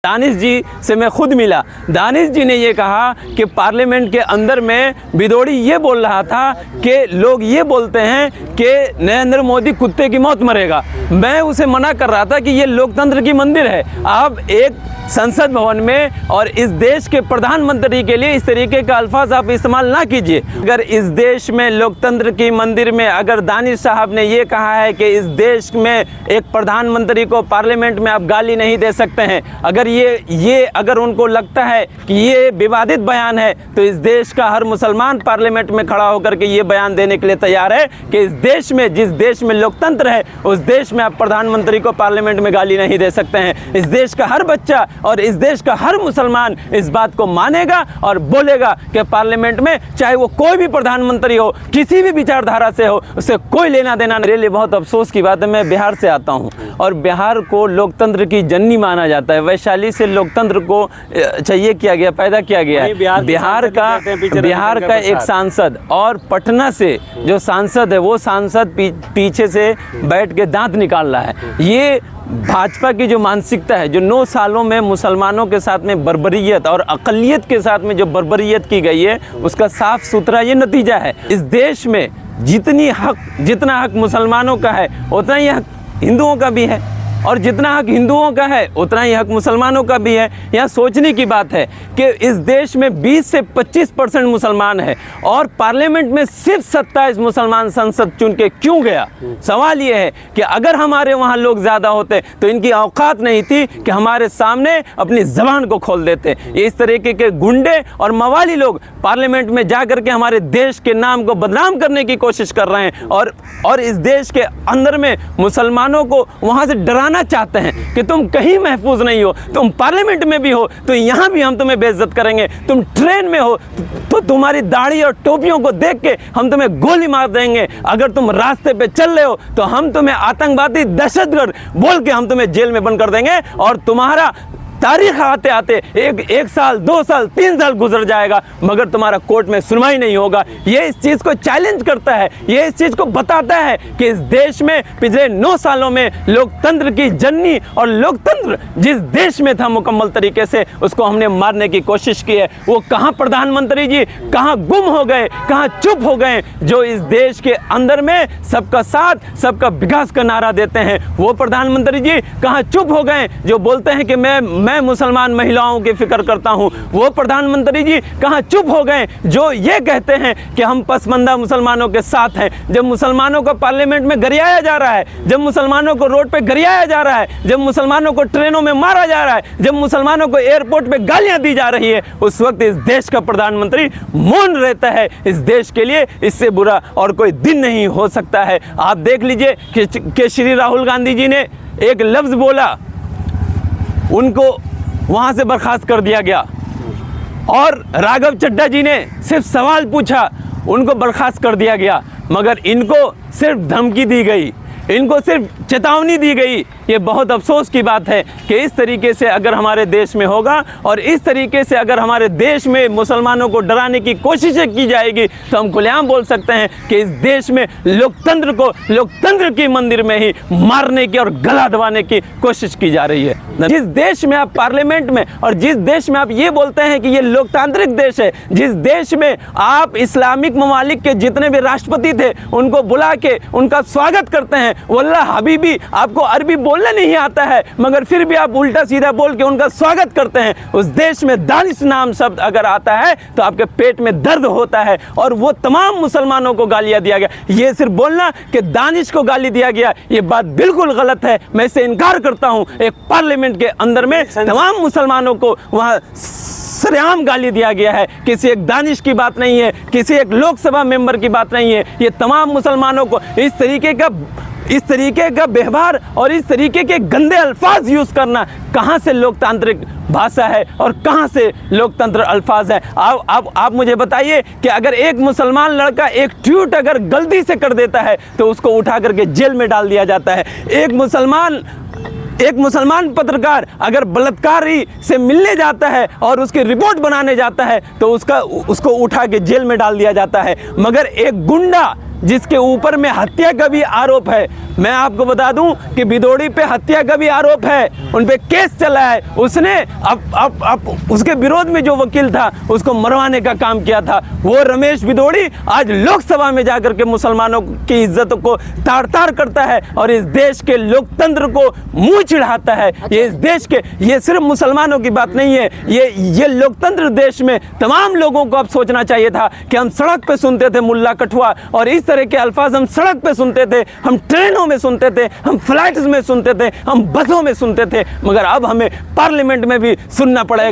दानिश जी से मैं खुद मिला। दानिश जी ने ये कहा कि पार्लियामेंट के अंदर में बिदोड़ी ये बोल रहा था कि लोग ये बोलते हैं कि नरेंद्र मोदी कुत्ते की मौत मरेगा। मैं उसे मना कर रहा था कि ये लोकतंत्र की मंदिर है। आप एक संसद भवन में और इस देश के प्रधानमंत्री के लिए इस तरीके का अल्फाज आप इस्तेमाल ना कीजिए। अगर इस देश में लोकतंत्र की मंदिर में अगर दानिश साहब ने ये कहा है कि इस देश में एक प्रधानमंत्री को पार्लियामेंट में आप गाली नहीं दे सकते हैं, अगर ये अगर उनको लगता है कि ये विवादित बयान है, तो इस देश का हर मुसलमान पार्लियामेंट में खड़ा होकर के ये बयान देने के लिए तैयार है कि इस देश में, जिस देश में लोकतंत्र है, उस देश में आप प्रधानमंत्री को पार्लियामेंट में गाली नहीं दे सकते हैं। इस देश का हर बच्चा और इस देश का हर मुसलमान इस बात को मानेगा और बोलेगा कि पार्लियामेंट में चाहे वो कोई भी प्रधानमंत्री हो, किसी भी विचारधारा से हो, उससे कोई लेना देना। मेरे लिए बहुत अफसोस की बात है, मैं बिहार से आता हूं और बिहार को लोकतंत्र की जननी माना जाता है। वैशाली से लोकतंत्र को चाहिए किया गया, पैदा किया गया है। बिहार का एक सांसद और पटना से जो सांसद है वो सांसद पीछे से बैठ के दांत निकाल रहा है। ये भाजपा की जो मानसिकता है, जो 9 सालों में मुसलमानों के साथ में बर्बरियत और अक़लियत के साथ में जो बर्बरियत की गई है, उसका साफ सुथरा ये नतीजा है। इस देश में जितना हक मुसलमानों का है उतना ही हक हिंदुओं का भी है, और जितना हक हिंदुओं का है उतना ही हक मुसलमानों का भी है। यहाँ सोचने की बात है कि इस देश में 20 से 25% मुसलमान है और पार्लियामेंट में सिर्फ 27 मुसलमान सांसद चुन के क्यों गया। सवाल ये है कि अगर हमारे वहाँ लोग ज़्यादा होते तो इनकी औकात नहीं थी कि हमारे सामने अपनी ज़बान को खोल देते। इस तरीके के गुंडे और मवाली लोग पार्लियामेंट में जा कर के हमारे देश के नाम को बदनाम करने की कोशिश कर रहे हैं और इस देश के अंदर में मुसलमानों को वहाँ से डराना चाहते हैं कि तुम कहीं महफूज नहीं हो, तुम पार्लियामेंट में भी हो तो यहाँ भी हम तुम्हें बेइज्जत करेंगे, तुम ट्रेन में हो तो तुम्हारी दाढ़ी और टोपियों को देख के हम तुम्हें गोली मार देंगे, अगर तुम रास्ते पे चल रहे हो तो हम तुम्हें आतंकवादी, दहशतगर्द बोल के हम तुम्हें जेल में बंद कर देंगे और तुम्हारा तारीख आते आते एक साल, 2 साल, 3 साल गुजर जाएगा मगर तुम्हारा कोर्ट में सुनवाई नहीं होगा। ये इस चीज़ को चैलेंज करता है, ये इस चीज़ को बताता है कि इस देश में पिछले 9 सालों में लोकतंत्र की जननी और लोकतंत्र जिस देश में था मुकम्मल तरीके से उसको हमने मारने की कोशिश की है। वो कहाँ प्रधानमंत्री जी कहाँ गुम हो गए, कहाँ चुप हो गए, जो इस देश के अंदर में सबका साथ, सबका विकास का नारा देते हैं। वो प्रधानमंत्री जी कहाँ चुप हो गए जो बोलते हैं कि मैं मुसलमान महिलाओं की फिक्र करता हूं। वो प्रधानमंत्री जी कहां चुप हो गए जो ये कहते हैं कि हम पसमंदा मुसलमानों के साथ हैं। जब मुसलमानों को पार्लियामेंट में गरियाया जा रहा है, जब मुसलमानों को रोड पे गरियाया जा रहा है, जब मुसलमानों को ट्रेनों में मारा जा रहा है, जब मुसलमानों को एयरपोर्ट पे गालियां दी जा रही है, उस वक्त इस देश का प्रधानमंत्री मौन रहता है। इस देश के लिए इससे बुरा और कोई दिन नहीं हो सकता है। आप देख लीजिए कि श्री राहुल गांधी जी ने एक लफ्ज बोला, उनको वहां से बर्खास्त कर दिया गया, और राघव चड्ढा जी ने सिर्फ सवाल पूछा, उनको बर्खास्त कर दिया गया, मगर इनको सिर्फ धमकी दी गई, इनको सिर्फ चेतावनी दी गई। ये बहुत अफसोस की बात है कि इस तरीके से अगर हमारे देश में होगा और इस तरीके से अगर हमारे देश में मुसलमानों को डराने की कोशिशें की जाएगी तो हम खुलेआम बोल सकते हैं कि इस देश में लोकतंत्र को लोकतंत्र की मंदिर में ही मारने की और गला दबाने की कोशिश की जा रही है। जिस देश में आप पार्लियामेंट में और जिस देश में आप ये बोलते हैं कि ये लोकतांत्रिक देश है, जिस देश में आप इस्लामिक ममालिक के जितने भी राष्ट्रपति थे उनको बुला के उनका स्वागत करते हैं, वल्लाह हबीबी आपको अरबी बोलना नहीं आता है मगर फिर भी आप उल्टा सीधा बोल के उनका स्वागत करते हैं, उस देश में दानिश नाम शब्द अगर आता है तो आपके पेट में दर्द होता है। और वो तमाम मुसलमानों को गालियां दिया गया। ये सिर्फ बोलना कि दानिश को गाली दिया गया, ये बात बिल्कुल गलत है, मैं इससे इनकार करता हूं। एक पार्लियामेंट के अंदर में तमाम मुसलमानों को वहां सरेआम गाली दिया गया है, किसी एक दानिश की बात नहीं है, किसी एक लोकसभा मेंबर की बात नहीं है। ये तमाम मुसलमानों को इस तरीके का व्यवहार और इस तरीके के गंदे अल्फाज यूज करना कहां से लोकतांत्रिक भाषा है और कहां से लोकतंत्र अल्फाज है। आप मुझे बताइए कि अगर एक मुसलमान लड़का एक ट्वीट अगर गलती से कर देता है तो उसको उठा करके जेल में डाल दिया जाता है। एक मुसलमान पत्रकार अगर बलात्कारी से मिलने जाता है और उसकी रिपोर्ट बनाने जाता है तो उसको उठा के जेल में डाल दिया जाता है। मगर एक गुंडा जिसके ऊपर में हत्या का भी आरोप है। मैं आपको बता दूं कि बिदोड़ी पे हत्या का भी आरोप है, उन पे केस चला है। उसने अब उसके विरोध में जो वकील था उसको मरवाने का काम किया था। वो रमेश बिदोड़ी आज लोकसभा में जाकर के मुसलमानों की इज्जत को ताड़ ताड़ करता है और इस देश के लोकतंत्र को मुंह चिढ़ाता है। ये इस देश के, ये सिर्फ मुसलमानों की बात नहीं है, ये लोकतंत्र देश में तमाम लोगों को अब सोचना चाहिए था कि हम सड़क पे सुनते थे मुल्ला कठुआ और इस तरह के अल्फाज हम सड़क पे सुनते थे, हम ट्रेनों में सुनते थे, हम फ्लाइट्स में सुनते थे, हम बसों में सुनते थे, मगर अब हमें पार्लियामेंट में भी सुनना पड़ेगा।